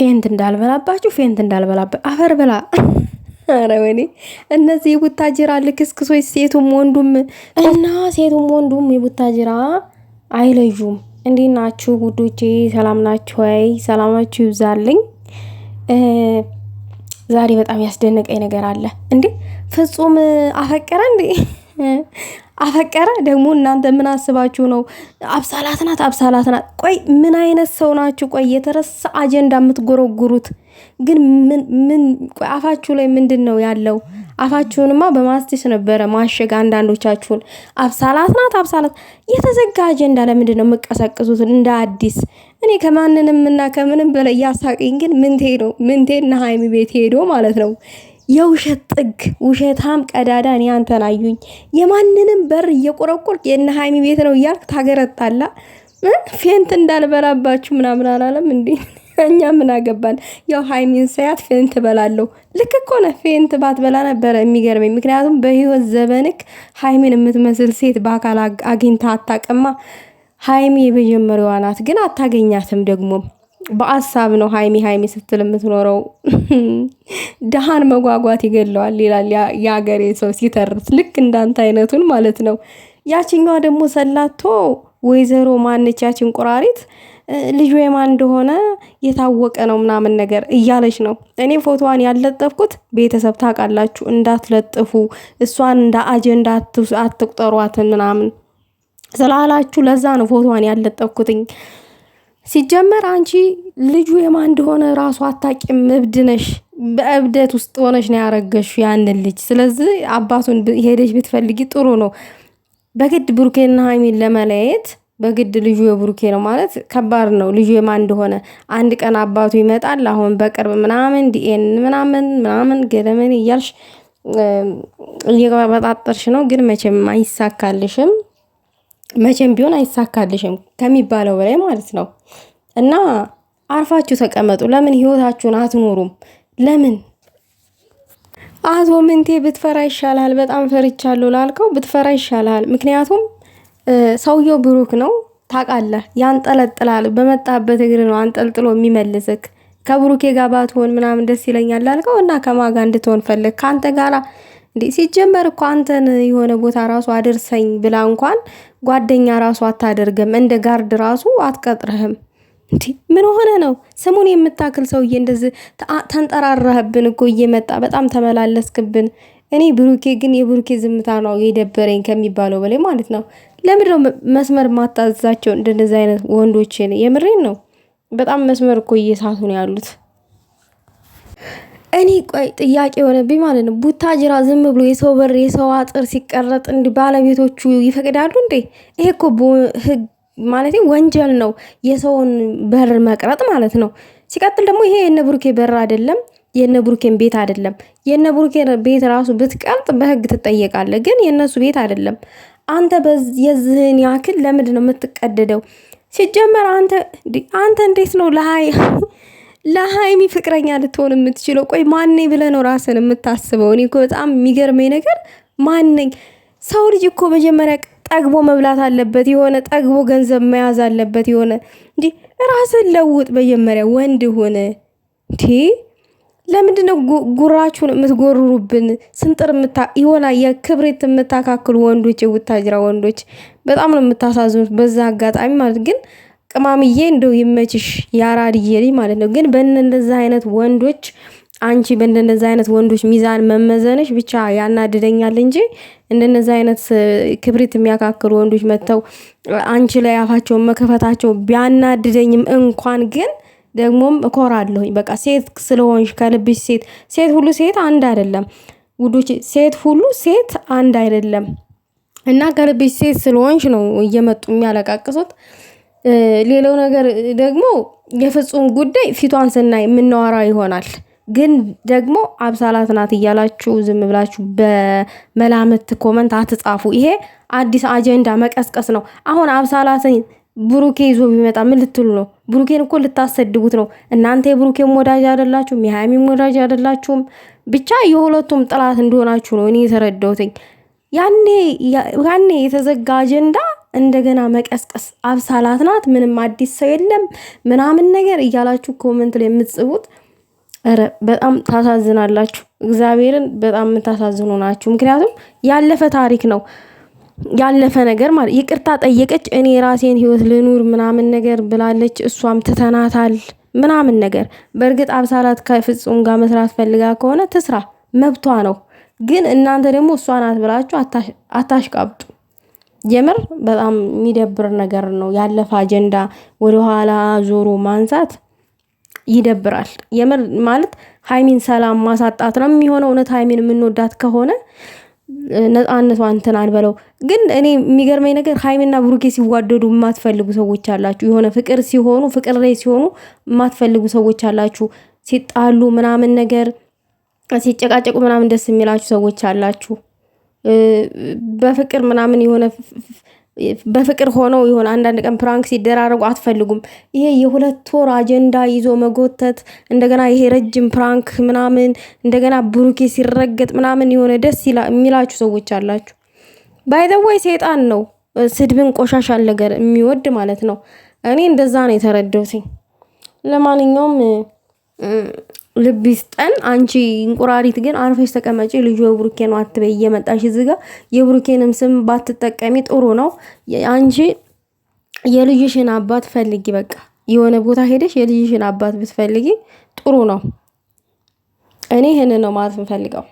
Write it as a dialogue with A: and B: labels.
A: ፌንት እንዳልበላባችሁ አፈር ብላ። ኧረ ወይኔ እነዚህ የቡታጅራ ልክስክሶች ሴቱም ወንዱም የቡታጅራ አይለዩም። እንዴት ናችሁ ጉዶቼ? ሰላም ናችሁ ወይ? ሰላማችሁ ይብዛልኝ። ዛሬ በጣም ያስደነቀኝ ነገር አለ እንዴ! ፍጹም አፈቀረ እንዴ? አፈቀረ ደግሞ። እናንተ ምን አስባችሁ ነው? አብሳላት ናት። ቆይ ምን አይነት ሰው ናችሁ? ቆይ የተረሳ አጀንዳ የምትጎረጉሩት ግን ምን ቆይ አፋችሁ ላይ ምንድነው ያለው? አፋችሁንማ በማስቲስ ነበረ ማሸግ። አንዳንዶቻችሁን አብሳላት የተዘጋ አጀንዳ ለምንድነው የምትቀሰቅሱት እንደ አዲስ? እኔ ከማንንምና ከምንም በላይ ያሳቀኝ ግን ምንቴና ሃይሚ ቤት ሄዶ ማለት ነው የውሸት ጥግ ውሸታም ቀዳዳ። እኔ አንተን አዩኝ የማንንም በር እየቆረቆርክ የነ ሃይሚ ቤት ነው እያልክ ታገረጣላ። ፌንት እንዳልበላባችሁ ምናምን አላለም እንዴ? እኛ ምን አገባን? ያው ሃይሚን ሳያት ፌንት በላለሁ። ልክ እኮ ነው። ፌንት ባትበላ ነበረ የሚገርመኝ። ምክንያቱም በህይወት ዘመንክ ሃይሚን የምትመስል ሴት በአካል አግኝታ አታውቅማ። ሃይሚ የመጀመሪያዋ ናት፣ ግን አታገኛትም። ደግሞ በአሳብ ነው ሃይሚ ስትል የምትኖረው። ደሃን መጓጓት ይገለዋል ይላል የአገሬ ሰው ሲተርት፣ ልክ እንዳንተ አይነቱን ማለት ነው። ያችኛዋ ደግሞ ሰላቶ ወይዘሮ ማነች ያችን ቁራሪት ልጁ የማን እንደሆነ የታወቀ ነው ምናምን ነገር እያለች ነው። እኔ ፎቶዋን ያለጠፍኩት ቤተሰብ ታውቃላችሁ እንዳትለጥፉ፣ እሷን እንደ አጀንዳ አትቁጠሯት ምናምን ስላላችሁ ለዛ ነው ፎቶዋን ያለጠፍኩትኝ። ሲጀመር አንቺ ልጁ የማን እንደሆነ ራሱ አታቂም፣ እብድ ነሽ። በእብደት ውስጥ ሆነሽ ነው ያረገሽው ያንን ልጅ። ስለዚህ አባቱን ሄደሽ ብትፈልጊ ጥሩ ነው። በግድ ብሩኬና ሃይሚን ለመለየት በግድ ልጁ የብሩኬ ነው ማለት ከባድ ነው። ልጁ የማን እንደሆነ አንድ ቀን አባቱ ይመጣል። አሁን በቅርብ ምናምን ዲኤን ምናምን ገለመን እያልሽ እየበጣጠርሽ ነው። ግን መቼም አይሳካልሽም። መቼም ቢሆን አይሳካልሽም ከሚባለው በላይ ማለት ነው። እና አርፋችሁ ተቀመጡ። ለምን ህይወታችሁን አትኖሩም? ለምን አቶ ምንቴ ብትፈራ ይሻላል። በጣም ፈርቻለሁ ላልከው ብትፈራ ይሻላል። ምክንያቱም ሰውየው ብሩክ ነው ታውቃለህ። ያንጠለጥላል። በመጣበት እግር ነው አንጠልጥሎ የሚመልስክ። ከብሩኬ ጋር ባትሆን ምናምን ደስ ይለኛል ላልከው እና ከማጋ እንድትሆን ፈለግ ካንተ ጋራ እንዴ? ሲጀመር እኮ አንተን የሆነ ቦታ ራሱ አድርሰኝ ብላ እንኳን ጓደኛ ራሱ አታደርገም። እንደ ጋርድ ራሱ አትቀጥረህም። እንዴ ምን ሆነ ነው? ስሙን የምታክል ሰውዬ እንደዚህ ተንጠራራህብን እኮ እየመጣ በጣም ተመላለስክብን። እኔ ብሩኬ ግን የብሩኬ ዝምታ ነው የደበረኝ ከሚባለው በላይ ማለት ነው። ለምንድነው መስመር ማታዛቸው እንደነዚህ አይነት ወንዶችን? የምሬን ነው። በጣም መስመር እኮ እየሳቱ ነው ያሉት። እኔ ቆይ ጥያቄ የሆነብኝ ማለት ነው ቡታጅራ ዝም ብሎ የሰው በር የሰው አጥር ሲቀረጥ እንዲህ ባለቤቶቹ ይፈቅዳሉ እንዴ? ይሄ እኮ ህግ ማለት ወንጀል ነው፣ የሰውን በር መቅረጥ ማለት ነው። ሲቀጥል ደግሞ ይሄ የነ ብሩኬ በር አይደለም፣ የነ ብሩኬን ቤት አይደለም። የነ ብሩኬን ቤት ራሱ ብትቀርጥ በህግ ትጠየቃለህ፣ ግን የነሱ ቤት አይደለም። አንተ የዚህን ያክል ለምንድን ነው የምትቀደደው? ሲጀመር አንተ እንዴት ነው ለሃይሚ ፍቅረኛ ልትሆን የምትችለው? ቆይ ማነኝ ብለህ ነው ራስን የምታስበው? እኔ እኮ በጣም የሚገርመኝ ነገር ማነኝ? ሰው ልጅ እኮ መጀመሪያ ጠግቦ መብላት አለበት። የሆነ ጠግቦ ገንዘብ መያዝ አለበት። የሆነ እንጂ ራስን ለውጥ። መጀመሪያ ወንድ ሆነ እንዴ! ለምንድነው ጉራችሁን የምትጎርሩብን? ስንጥር ይሆና የክብሬት የምታካክሉ ወንዶች፣ የቡታጅራ ወንዶች በጣም ነው የምታሳዝኑት። በዛ አጋጣሚ ማለት ግን ቅማምዬ እንደው ይመችሽ ያራድዬ ማለት ነው። ግን በእንደነዛ አይነት ወንዶች አንቺ በእንደነዛ አይነት ወንዶች ሚዛን መመዘንሽ ብቻ ያናድደኛል እንጂ እንደነዛ አይነት ክብሪት የሚያካክሉ ወንዶች መተው አንቺ ላይ አፋቸውን መከፈታቸው ቢያናድደኝም እንኳን ግን ደግሞም እኮራለሁኝ። በቃ ሴት ስለሆንሽ ከልብሽ ሴት ሁሉ ሴት አንድ አይደለም ውዶች፣ ሴት ሁሉ ሴት አንድ አይደለም። እና ከልብሽ ሴት ስለሆንሽ ነው እየመጡ የሚያለቃቅሱት። ሌላው ነገር ደግሞ የፍጹም ጉዳይ ፊቷን ስናይ የምናወራ ይሆናል። ግን ደግሞ አብሳላት ናት እያላችሁ ዝም ብላችሁ በመላምት ኮመንት አትጻፉ። ይሄ አዲስ አጀንዳ መቀስቀስ ነው። አሁን አብሳላትን ብሩኬ ይዞ ቢመጣ ምን ልትሉ ነው? ብሩኬን እኮ ልታሰድቡት ነው። እናንተ የብሩኬን ወዳጅ አይደላችሁም፣ የሃይሚን ወዳጅ አይደላችሁም። ብቻ የሁለቱም ጥላት እንደሆናችሁ ነው እኔ የተረዳሁትኝ። ያኔ የተዘጋ አጀንዳ እንደገና መቀስቀስ አብሳላት ናት፣ ምንም አዲስ ሰው የለም ምናምን ነገር እያላችሁ ኮመንት ላይ የምትጽፉት ኧረ በጣም ታሳዝናላችሁ። እግዚአብሔርን በጣም የምታሳዝኑ ናችሁ። ምክንያቱም ያለፈ ታሪክ ነው ያለፈ ነገር ማለት ይቅርታ ጠየቀች፣ እኔ የራሴን ህይወት ልኑር ምናምን ነገር ብላለች። እሷም ትተናታል ምናምን ነገር። በእርግጥ አብሳላት ከፍጹም ጋር መስራት ፈልጋ ከሆነ ትስራ፣ መብቷ ነው። ግን እናንተ ደግሞ እሷ ናት ብላችሁ አታሽቃብጡ። የምር በጣም የሚደብር ነገር ነው። ያለፈ አጀንዳ ወደኋላ ዞሮ ማንሳት ይደብራል። የምር ማለት ሀይሚን ሰላም ማሳጣት ነው የሚሆነው። እውነት ሀይሚን የምንወዳት ከሆነ ነፃነቷ እንትን አልበለው። ግን እኔ የሚገርመኝ ነገር ሀይሚና ብሩኬ ሲዋደዱ የማትፈልጉ ሰዎች አላችሁ። የሆነ ፍቅር ሲሆኑ ፍቅር ላይ ሲሆኑ የማትፈልጉ ሰዎች አላችሁ። ሲጣሉ ምናምን ነገር ሲጨቃጨቁ ምናምን ደስ የሚላችሁ ሰዎች አላችሁ። በፍቅር ምናምን የሆነ በፍቅር ሆነው የሆነ አንዳንድ ቀን ፕራንክ ሲደራረጉ አትፈልጉም። ይሄ የሁለት ወር አጀንዳ ይዞ መጎተት፣ እንደገና ይሄ ረጅም ፕራንክ ምናምን፣ እንደገና ብሩኬ ሲረገጥ ምናምን የሆነ ደስ የሚላችሁ ሰዎች አላችሁ። ባይዘወይ ሰይጣን ነው ስድብን ቆሻሻል ነገር የሚወድ ማለት ነው። እኔ እንደዛ ነው የተረዳሁት። ለማንኛውም ልብ ይስጠን። አንቺ እንቁራሪት ግን አርፈሽ ተቀመጪ። ልጁ የብሩኬ ነው አትበይ። እየመጣሽ እዚህ ጋር የብሩኬንም ስም ባትጠቀሚ ጥሩ ነው። አንቺ የልጅሽን አባት ፈልጊ። በቃ የሆነ ቦታ ሄደሽ የልጅሽን አባት ብትፈልጊ ጥሩ ነው። እኔ ይሄንን ነው ማለት የምፈልገው።